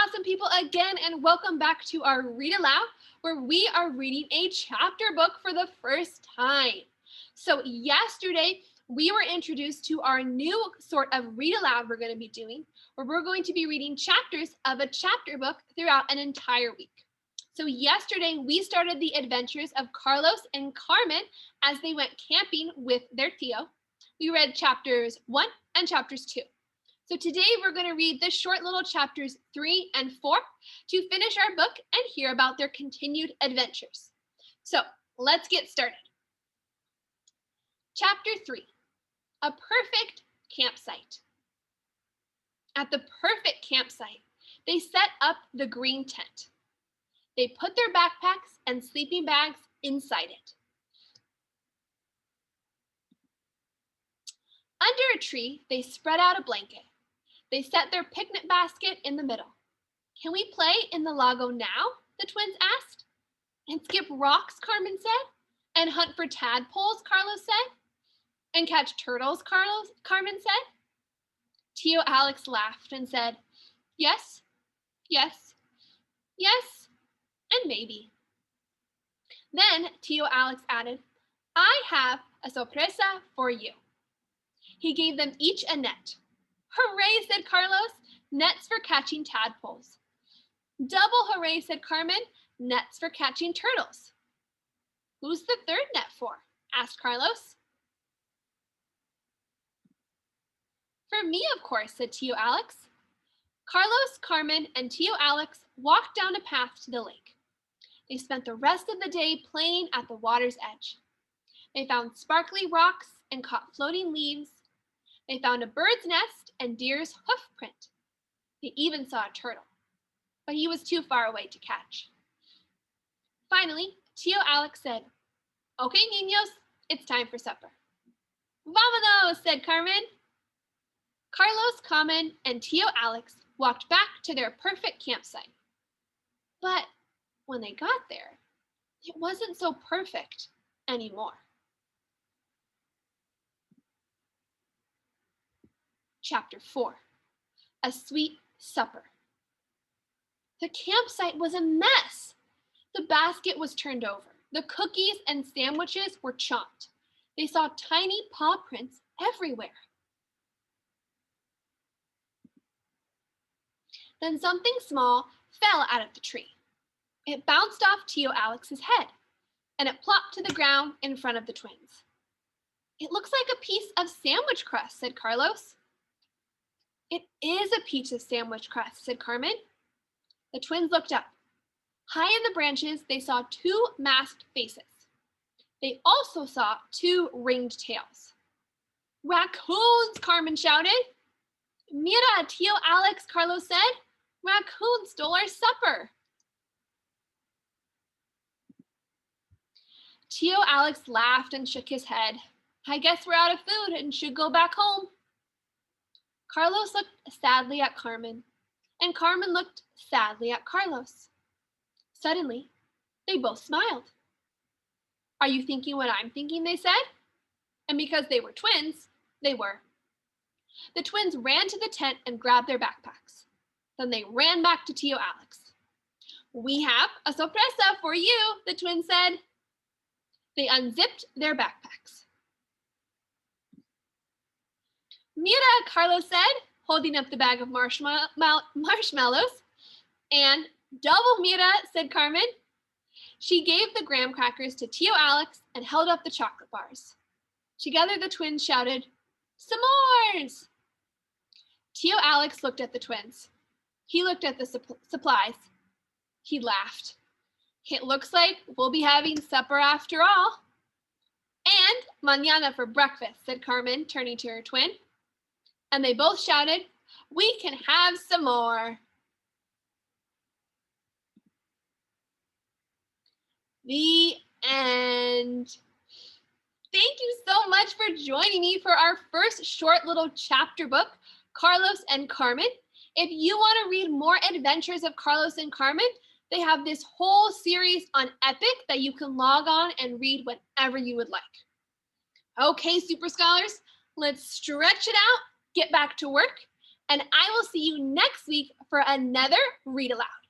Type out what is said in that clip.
awesome people again, and welcome back to our Read Aloud, where we are reading a chapter book for the first time. So yesterday, we were introduced to our new sort of Read Aloud we're going to be doing, where we're going to be reading chapters of a chapter book throughout an entire week. So yesterday, we started the adventures of Carlos and Carmen as they went camping with their tío. We read chapters 1 and chapters 2. So today we're going to read the short little chapters 3 and 4 to finish our book and hear about their continued adventures. So let's get started. Chapter 3, a perfect campsite. At the perfect campsite, they set up the green tent. They put their backpacks and sleeping bags inside it. Under a tree, they spread out a blanket. They set their picnic basket in the middle. "Can we play in the lago now?" the twins asked. "And skip rocks," Carmen said. "And hunt for tadpoles," Carlos said. "And catch turtles," Carmen said. Tío Alex laughed and said, "Yes, yes, yes, and maybe." Then Tío Alex added, "I have a sorpresa for you." He gave them each a net. "Hooray," said Carlos, "nets for catching tadpoles." "Double hooray," said Carmen, "nets for catching turtles." "Who's the third net for?" asked Carlos. "For me, of course," said Tío Alex. Carlos, Carmen, and Tío Alex walked down a path to the lake. They spent the rest of the day playing at the water's edge. They found sparkly rocks and caught floating leaves. They found a bird's nest and deer's hoof print. They even saw a turtle, but he was too far away to catch. Finally, Tío Alex said, "Okay, niños, it's time for supper." "Vámonos," said Carmen. Carlos, Carmen, and Tío Alex walked back to their perfect campsite. But when they got there, it wasn't so perfect anymore. Chapter 4, a sweet supper. The campsite was a mess. The basket was turned over. The cookies and sandwiches were chomped. They saw tiny paw prints everywhere. Then something small fell out of the tree. It bounced off Tío Alex's head, and it plopped to the ground in front of the twins. "It looks like a piece of sandwich crust," said Carlos. "It is a piece of sandwich crust," said Carmen. The twins looked up. High in the branches, they saw two masked faces. They also saw two ringed tails. "Raccoons!" Carmen shouted. "Mira, Tío Alex," Carlos said. "Raccoons stole our supper." Tío Alex laughed and shook his head. "I guess we're out of food and should go back home." Carlos looked sadly at Carmen, and Carmen looked sadly at Carlos. Suddenly, they both smiled. "Are you thinking what I'm thinking?" they said. And because they were twins, they were. The twins ran to the tent and grabbed their backpacks. Then they ran back to Tío Alex. "We have a sorpresa for you," the twins said. They unzipped their backpacks. "Mira," Carlos said, holding up the bag of marshmallows. And "double mira," said Carmen. She gave the graham crackers to Tío Alex and held up the chocolate bars. Together the twins shouted, "S'mores!" Tío Alex looked at the twins. He looked at the supplies. He laughed. "It looks like we'll be having supper after all." "And mañana for breakfast," said Carmen, turning to her twin. And they both shouted, "We can have some more." The end. Thank you so much for joining me for our first short little chapter book, Carlos and Carmen. If you want to read more adventures of Carlos and Carmen, they have this whole series on Epic that you can log on and read whenever you would like. Okay, Super Scholars, let's stretch it out, get back to work, And I will see you next week for another Read Aloud.